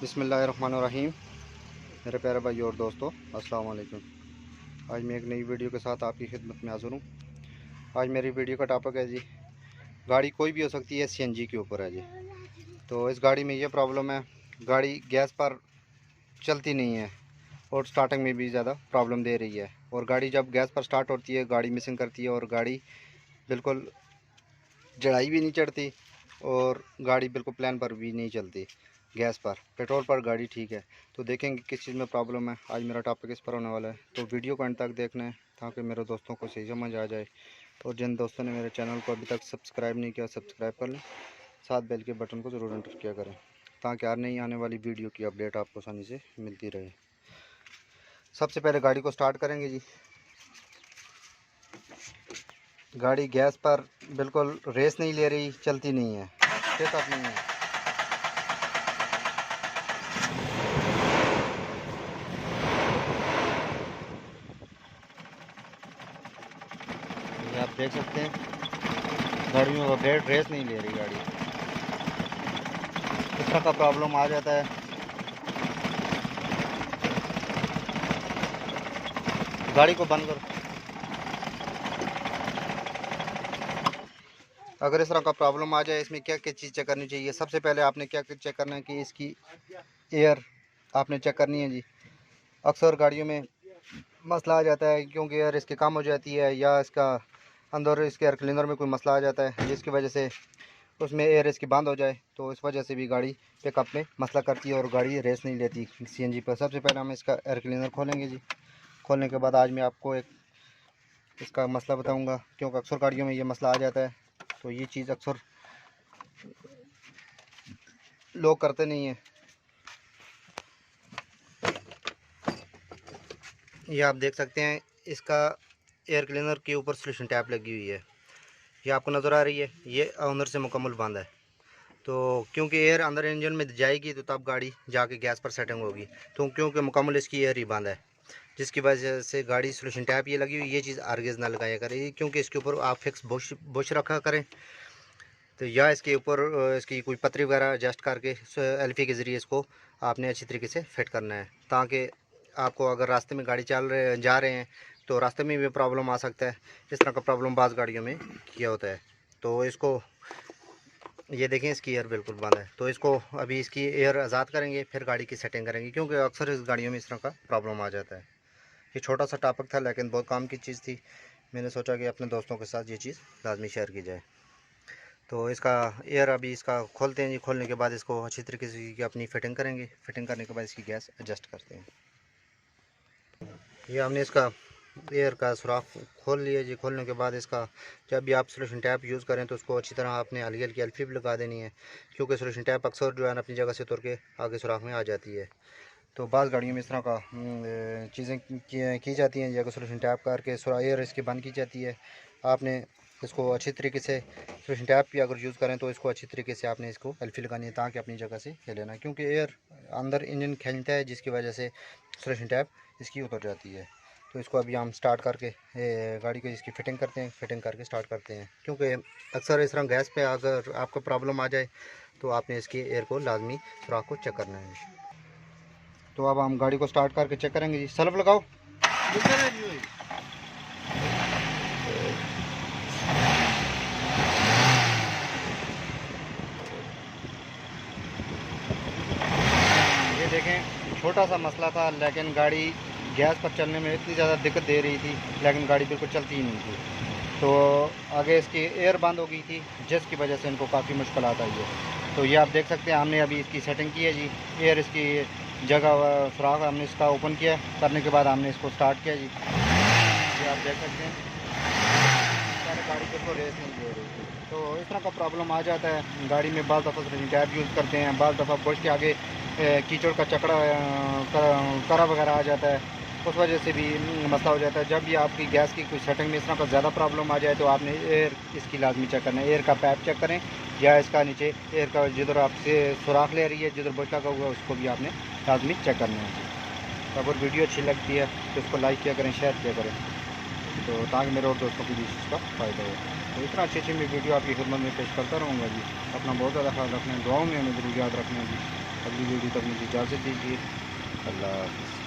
बिस्मिल्लाहिर्रहमानिर्रहीम। मेरे प्यारे भाई और दोस्तों, अस्सलाम वालेकुम। आज मैं एक नई वीडियो के साथ आपकी खिदमत में हाज़िर हूँ। आज मेरी वीडियो का टॉपिक है जी, गाड़ी कोई भी हो सकती है, सीएनजी के ऊपर है जी। तो इस गाड़ी में ये प्रॉब्लम है, गाड़ी गैस पर चलती नहीं है और स्टार्टिंग में भी ज़्यादा प्रॉब्लम दे रही है। और गाड़ी जब गैस पर स्टार्ट होती है, गाड़ी मिसिंग करती है और गाड़ी बिल्कुल चढ़ाई भी नहीं चढ़ती और गाड़ी बिल्कुल प्लान पर भी नहीं चलती। गैस पर, पेट्रोल पर गाड़ी ठीक है। तो देखेंगे किस चीज़ में प्रॉब्लम है। आज मेरा टॉपिक इस पर होने वाला है, तो वीडियो को अंत तक देखना है ताकि मेरे दोस्तों को सही समझ आ जाए। और जिन दोस्तों ने मेरे चैनल को अभी तक सब्सक्राइब नहीं किया, सब्सक्राइब कर लें, साथ बेल के बटन को ज़रूर एंटर किया करें ताकि हर नई आने वाली वीडियो की अपडेट आपको आसानी से मिलती रहे। सबसे पहले गाड़ी को स्टार्ट करेंगे जी। गाड़ी गैस पर बिल्कुल रेस नहीं ले रही, चलती नहीं है, स्टेप नहीं है। ये आप देख सकते हैं, गाड़ी में वाइब्रेट रेस नहीं ले रही गाड़ी। इस तरह का प्रॉब्लम आ जाता है। गाड़ी को बंद करो। अगर इस तरह का प्रॉब्लम आ जाए, इसमें क्या क्या चीज़ चेक करनी चाहिए। सबसे पहले आपने क्या चेक करना है कि इसकी एयर आपने चेक करनी है जी। अक्सर गाड़ियों में मसला आ जाता है क्योंकि एयर इसकी कम हो जाती है या इसका अंदर इसके एयर क्लीनर में कोई मसला आ जाता है जिसकी वजह से उसमें एयर इसकी बंद हो जाए, तो इस वजह से भी गाड़ी पिकअप में मसला करती है और गाड़ी रेस नहीं लेती सीएनजी पर। सबसे पहले हम इसका एयर क्लीनर खोलेंगे जी। खोलने के बाद आज मैं आपको एक इसका मसला बताऊंगा क्योंकि अक्सर गाड़ियों में ये मसला आ जाता है। तो ये चीज़ अक्सर लोग करते नहीं हैं। ये आप देख सकते हैं, इसका एयर क्लीनर के ऊपर सोल्यूशन टैप लगी हुई है, ये आपको नज़र आ रही है। ये अंदर से मुकम्मल बंद है, तो क्योंकि एयर अंदर इंजन में जाएगी तो तब गाड़ी जाके गैस पर सेटिंग होगी। तो क्योंकि मुकम्मल इसकी एयर ही बंद है, जिसकी वजह से गाड़ी सोल्यूशन टैप ये लगी हुई, ये चीज़ आरगेज ना लगाया करें क्योंकि इसके ऊपर आप फिक्स बुश रखा करें। तो या इसके ऊपर इसकी कोई पतरी वगैरह एडजस्ट करके एलपी के ज़रिए इसको आपने अच्छी तरीके से फिट करना है ताकि आपको अगर रास्ते में गाड़ी जा रहे हैं तो रास्ते में भी प्रॉब्लम आ सकता है। इस तरह का प्रॉब्लम बाज़ गाड़ियों में किया होता है। तो इसको ये देखें, इसकी एयर बिल्कुल बंद है, तो इसको अभी इसकी एयर आज़ाद करेंगे, फिर गाड़ी की सेटिंग करेंगे क्योंकि अक्सर इस गाड़ियों में इस तरह का प्रॉब्लम आ जाता है। ये छोटा सा टॉपिक था लेकिन बहुत काम की चीज़ थी। मैंने सोचा कि अपने दोस्तों के साथ ये चीज़ लाजमी शेयर की जाए। तो इसका एयर अभी इसका खोलते हैं जी। खोलने के बाद इसको अच्छी तरीके से अपनी फिटिंग करेंगे। फिटिंग करने के बाद इसकी गैस एडजस्ट करते हैं। ये हमने इसका एयर का सुराख खोल लिया जी। खोलने के बाद इसका जब भी आप सोल्यूशन टैप यूज़ करें तो उसको अच्छी तरह आपने हल्की हल्की एलफी भी लगा देनी है क्योंकि सोल्यूशन टैप अक्सर जो है अपनी जगह से तुर के आगे सुराख में आ जाती है। तो बाज़ गाड़ियों में इस तरह का चीज़ें की जाती हैं। अगर सोल्यूशन टैप करके एयर इसकी बंद की जाती है, आपने इसको अच्छी तरीके से सोल्यूशन टैप भी अगर यूज़ करें तो इसको अच्छी तरीके से आपने इसको एलफी लगानी है ताकि अपनी जगह से ले लेना, क्योंकि एयर अंदर इंजन खींचता है जिसकी वजह से सोल्यूशन टैप इसकी उतर जाती है। तो इसको अभी हम स्टार्ट करके गाड़ी को इसकी फ़िटिंग करते हैं। फिटिंग करके स्टार्ट करते हैं क्योंकि अक्सर इस तरह गैस पे अगर आपको प्रॉब्लम आ जाए तो आपने इसकी एयर को लाजमी सुराख को चेक करना है। तो अब हम गाड़ी को स्टार्ट करके चेक करेंगे जी। सल्फ लगाओ। ये देखें, छोटा सा मसला था लेकिन गाड़ी गैस पर चलने में इतनी ज़्यादा दिक्कत दे रही थी लेकिन गाड़ी बिल्कुल चलती ही नहीं थी। तो आगे इसकी एयर बंद हो गई थी जिसकी वजह से इनको काफ़ी मुश्किल आता है। तो ये आप देख सकते हैं, हमने अभी इसकी सेटिंग की है जी। एयर इसकी जगह सुराख हमने इसका ओपन किया, करने के बाद हमने इसको स्टार्ट किया जी। ये आप देख सकते हैं, गाड़ी बिल्कुल रेस नहीं दे रही थी। तो इस तरह का प्रॉब्लम आ जाता है गाड़ी में। बाज़ दफ़ा सोल्यूशन टैप यूज़ करते हैं, बाज़ दफ़ा बुश के आगे कीचड़ का चकड़ा करा वगैरह आ जाता है, उस वजह से भी मसला हो जाता है। जब भी आपकी गैस की कोई सेटिंग में इस तरह का ज़्यादा प्रॉब्लम आ जाए तो आपने एयर इसकी लाजमी चेक करना है। एयर का पैप चेक करें या इसका नीचे एयर का जिधर आपसे सुराख ले रही है, जिधर बुश लगा हुआ है, उसको भी आपने लाजमी चेक करना है। तो अगर वीडियो अच्छी लगती है तो इसको लाइक किया करें, शेयर किया करें, तो ताकि मेरे और दोस्तों की भी इसका फ़ायदा हो। तो इतना अच्छी अच्छी मैं वीडियो आपकी खिदमत में पेश करता रहूँगा जी। अपना बहुत ज़्यादा ख्याल रखना है, दुआओं में हमें ज़रूर याद रखना है जी। अगली वीडियो तक मुझे इजाज़त दीजिए। अल्लाह हाफ़िज़।